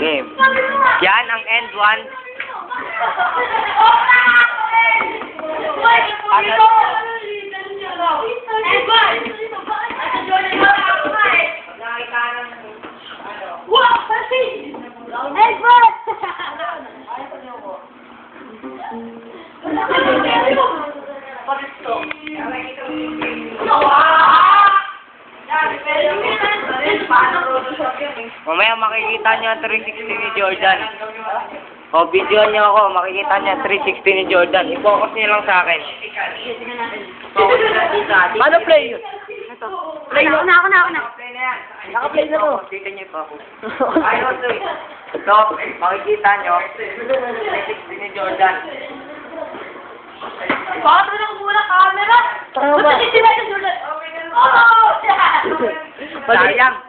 Game. Yan ang end 1. Mamaya makikita niyo ang 360 ni Jordan. O, video niyo ako. Makikita niyo ang 360 ni Jordan. I-focus niyo lang sa akin. Paano play yun? Ito. Play na. Ako na. Naka-play na to. Dito niyo i-focus. Ayun, ito. Ito, makikita niyo. 360 ni Jordan. Bakit mo nang muna camera? Tama ba? Ba't hindi sila sa Jordan? Oh! Sayang.